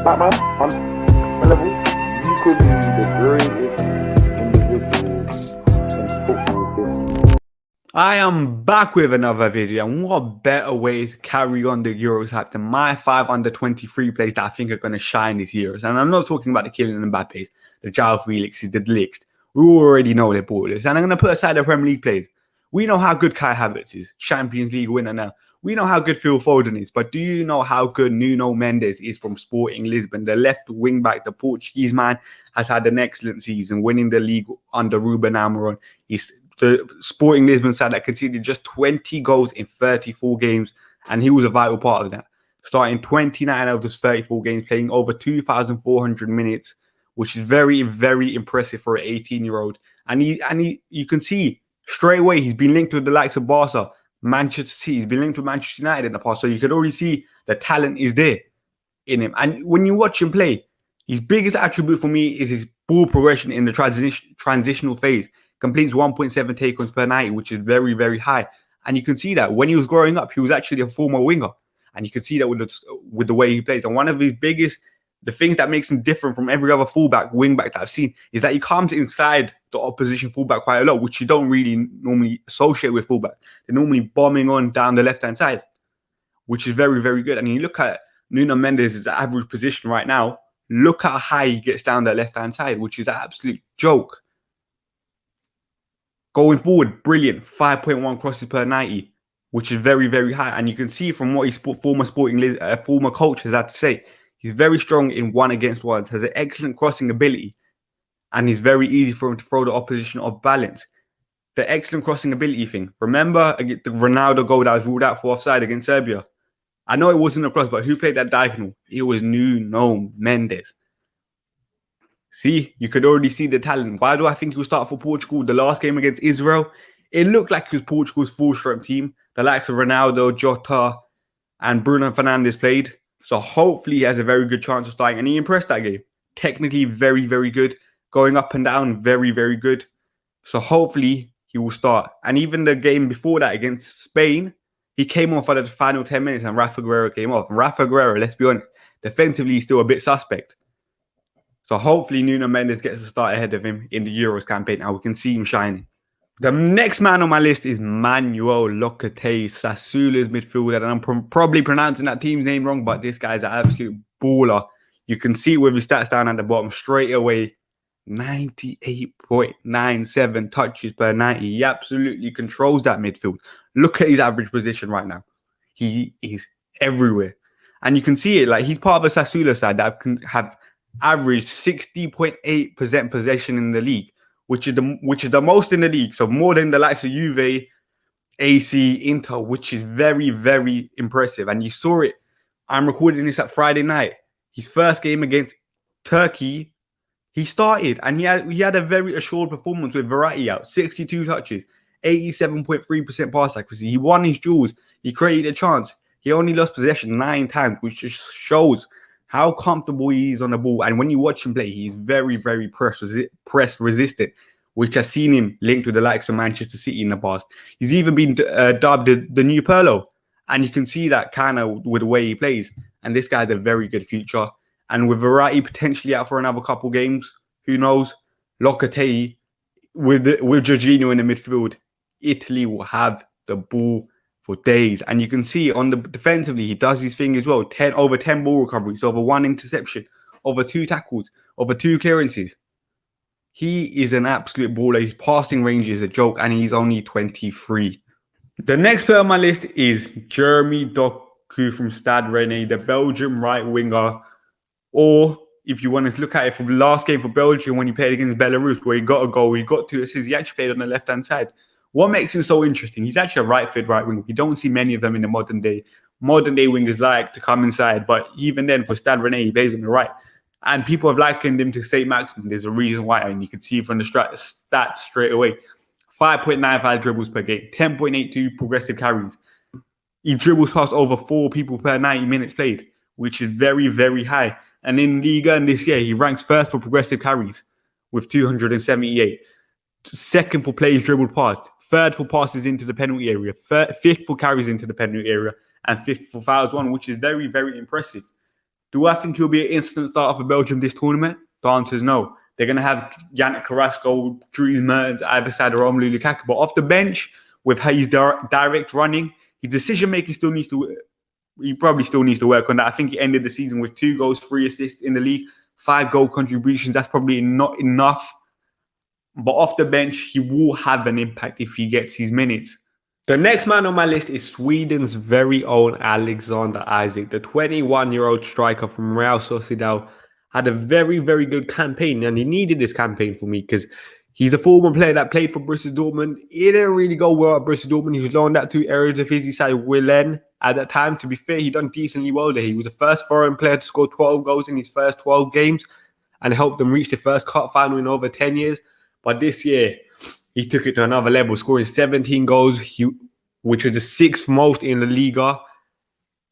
Batman, on my level, you could be the greatest individual in football history. I am back with another video, and what better way to carry on the Euros hype than my 5 under 23 players that I think are going to shine this Euros. And I'm not talking about the Kylian Mbappe's, the João Felixes, the De Ligt. We already know they're ballers. And I'm going to put aside the Premier League players. We know how good Kai Havertz is, Champions League winner now. We know how good Phil Foden is, but do you know how good Nuno Mendes is from Sporting Lisbon? The left wing back, the Portuguese man, has had an excellent season, winning the league under Ruben Amorim. He's the Sporting Lisbon side that conceded just 20 goals in 34 games, and he was a vital part of that. Starting 29 of those 34 games, playing over 2,400 minutes, which is very, very impressive for an 18-year-old. And you can see straight away he's been linked with the likes of Barca, Manchester City. He's been linked with Manchester United in the past, so you could already see the talent is there in him. And when you watch him play, his biggest attribute for me is his ball progression in the transitional phase. Completes 1.7 take-ons per 90, which is very, very high. And you can see that when he was growing up, he was actually a former winger. And you can see that with the way he plays. And one of his biggest, the things that makes him different from every other fullback, wingback that I've seen, is that he comes inside the opposition fullback quite a lot, which you don't really normally associate with fullback. They're normally bombing on down the left-hand side, which is very, very good. And you look at Nuno Mendes' average position right now, look how high he gets down the left-hand side, which is an absolute joke. Going forward, brilliant. 5.1 crosses per 90, which is very, very high. And you can see from what his former coach has had to say, he's very strong in one-against-ones, has an excellent crossing ability, and he's very easy for him to throw the opposition off balance. The excellent crossing ability thing. Remember the Ronaldo goal that was ruled out for offside against Serbia? I know it wasn't a cross, but who played that diagonal? It was Nuno Mendes. See, you could already see the talent. Why do I think he'll start for Portugal? The last game against Israel, it looked like it was Portugal's full-strength team. The likes of Ronaldo, Jota, and Bruno Fernandes played. So hopefully he has a very good chance of starting. And he impressed that game. Technically, very, very good. Going up and down, very, very good. So hopefully he will start. And even the game before that against Spain, he came on for the final 10 minutes and Rafa Guerreiro came off. And Rafa Guerreiro, let's be honest, defensively he's still a bit suspect. So hopefully Nuno Mendes gets a start ahead of him in the Euros campaign and we can see him shining. The next man on my list is Manuel Locatelli, Sassuolo's midfielder. And I'm probably pronouncing that team's name wrong, but this guy's an absolute baller. You can see with his stats down at the bottom straight away. 98.97 touches per 90. He absolutely controls that midfield. Look at his average position right now. He is everywhere. And you can see it, like he's part of a Sassuolo side that have averaged 60.8% possession in the league, which is the most in the league. So more than the likes of Juve, AC, Inter, which is very, very impressive. And you saw it. I'm recording this at Friday night. His first game against Turkey, he started and he had a very assured performance with Verratti out. 62 touches, 87.3% pass accuracy. He won his duels. He created a chance. He only lost possession 9 times, which just shows how comfortable he is on the ball. And when you watch him play, he's very, very press resistant, which has seen him linked with the likes of Manchester City in the past. He's even been dubbed the new Pirlo. And you can see that kind of with the way he plays. And this guy's a very good future. And with Verratti potentially out for another couple games, who knows? Locatelli, with Jorginho in the midfield, Italy will have the ball for days. And you can see on the defensively, he does his thing as well. Over 10 ball recoveries, over 1 interception, over 2 tackles, over 2 clearances. He is an absolute baller. His passing range is a joke, and he's only 23. The next player on my list is Jeremy Doku from Stade Rennais, the Belgian right winger. Or if you want to look at it from the last game for Belgium when he played against Belarus, where he got a goal, he got 2 assists, he actually played on the left-hand side. What makes him so interesting? He's actually a right-footed right winger. You don't see many of them in the modern day. Modern day wingers like to come inside, but even then for Stade Rennais, he plays on the right. And people have likened him to St. Maximin. There's a reason why, and you can see from the stats straight away. 5.95 dribbles per game, 10.82 progressive carries. He dribbles past over 4 people per 90 minutes played, which is very, very high. And in Liga and this year, he ranks first for progressive carries with 278. Second for plays dribbled past. Third for passes into the penalty area. Fifth for carries into the penalty area. And fifth for fouls won, which is very, very impressive. Do I think he'll be an instant starter for Belgium this tournament? The answer is no. They're going to have Yannick Carrasco, Dries Mertens, either side of Romelu Lukaku. But off the bench, with his direct running, his decision-making still needs to... He probably still needs to work on that. I think he ended the season with 2 goals, 3 assists in the league, 5 goal contributions. That's probably not enough. But off the bench, he will have an impact if he gets his minutes. The next man on my list is Sweden's very own Alexander Isak. The 21-year-old striker from Real Sociedad had a very, very good campaign. And he needed this campaign for me because he's a former player that played for Borussia Dortmund. He didn't really go well at Borussia Dortmund. He was loaned out to Eredivisie side Willen. At that time, to be fair, he done decently well there. He was the first foreign player to score 12 goals in his first 12 games and helped them reach the first cup final in over 10 years. But this year, he took it to another level, scoring 17 goals, which was the 6th most in the Liga.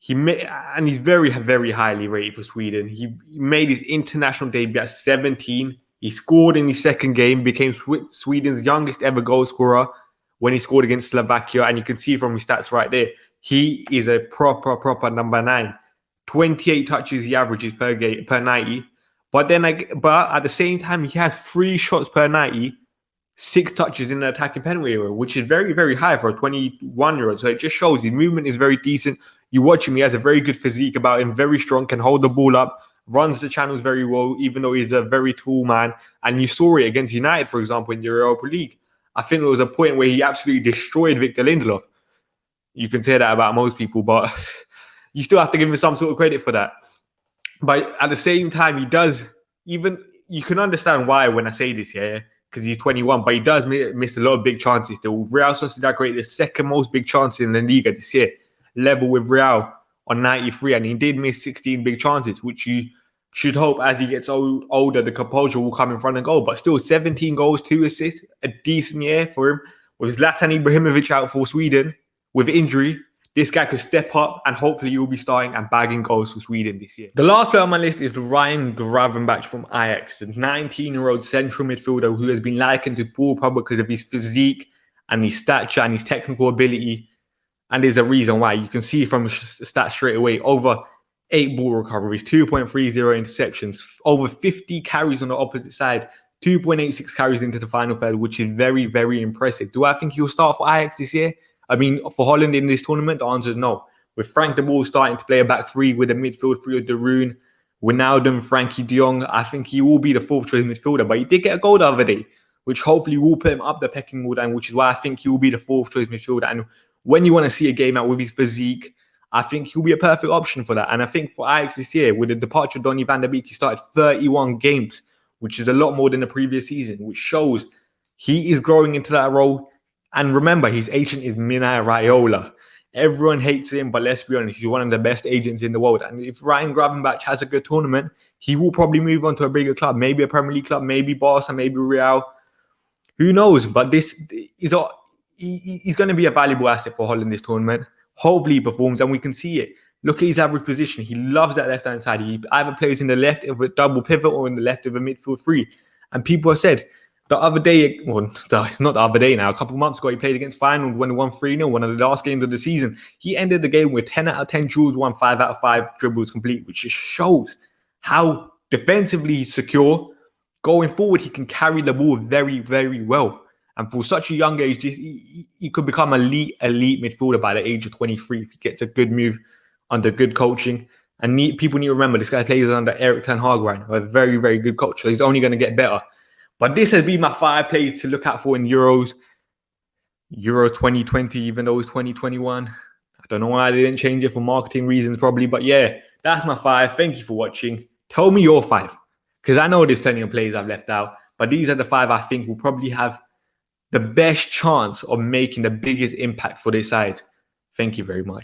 And he's very, very highly rated for Sweden. He made his international debut at 17. He scored in his second game, became Sweden's youngest ever goal scorer when he scored against Slovakia. And you can see from his stats right there, he is a proper number 9. 28 touches he averages per 90. But at the same time, he has 3 shots per 90, 6 touches in the attacking penalty area, which is very, very high for a 21-year-old. So it just shows his movement is very decent. You watch him, he has a very good physique about him, very strong, can hold the ball up, runs the channels very well, even though he's a very tall man. And you saw it against United, for example, in the Europa League. I think there was a point where he absolutely destroyed Victor Lindelof. You can say that about most people, but you still have to give him some sort of credit for that. But at the same time, he does, even, you can understand why when I say this, yeah, because he's 21, but he does miss a lot of big chances. The Real Sociedad created the 2nd most big chances in the Liga this year, level with Real on 93, and he did miss 16 big chances, which you should hope as he gets older, the composure will come in front and goal. But still, 17 goals, 2 assists, a decent year for him. With Zlatan Ibrahimovic out for Sweden with injury, this guy could step up and hopefully he will be starting and bagging goals for Sweden this year. The last player on my list is Ryan Gravenberch from Ajax, the 19-year-old central midfielder who has been likened to Paul Pogba because of his physique and his stature and his technical ability. And there's a reason why. You can see from his stats straight away, over 8 ball recoveries, 2.30 interceptions, over 50 carries on the opposite side, 2.86 carries into the final third, which is very, very impressive. Do I think he'll start for Ajax this year? I mean, for Holland in this tournament, the answer is no. With Frank de Boer starting to play a back 3 with a midfield 3 of De Roon, Wijnaldum, Frankie de Jong, I think he will be the 4th choice midfielder. But he did get a goal the other day, which hopefully will put him up the pecking order, and which is why I think he will be the 4th choice midfielder. And when you want to see a game out with his physique, I think he'll be a perfect option for that. And I think for Ajax this year, with the departure of Donny van der Beek, he started 31 games, which is a lot more than the previous season, which shows he is growing into that role. And remember, his agent is Mina Raiola. Everyone hates him, but let's be honest, he's one of the best agents in the world. And if Ryan Gravenberch has a good tournament, he will probably move on to a bigger club, maybe a Premier League club, maybe Barca, maybe Real. Who knows? But this is he's going to be a valuable asset for Holland this tournament. Hopefully he performs, and we can see it. Look at his average position. He loves that left-hand side. He either plays in the left of a double pivot or in the left of a midfield 3. And people have said, the other day, well, not the other day now, a couple of months ago, he played against Feyenoord when he won 3-0, one of the last games of the season. He ended the game with 10 out of 10 duels, won 5 out of 5 dribbles complete, which just shows how defensively he's secure. Going forward, he can carry the ball very, very well. And for such a young age, he could become elite midfielder by the age of 23 if he gets a good move under good coaching. And people need to remember, this guy plays under Erik ten Hag right now, a very, very good coach. So he's only going to get better. But this has been my 5 players to look out for in Euros. Euro 2020, even though it's 2021. I don't know why they didn't change it for marketing reasons, probably. But yeah, that's my 5. Thank you for watching. Tell me your 5. Because I know there's plenty of players I've left out. But these are the 5 I think will probably have the best chance of making the biggest impact for their side. Thank you very much.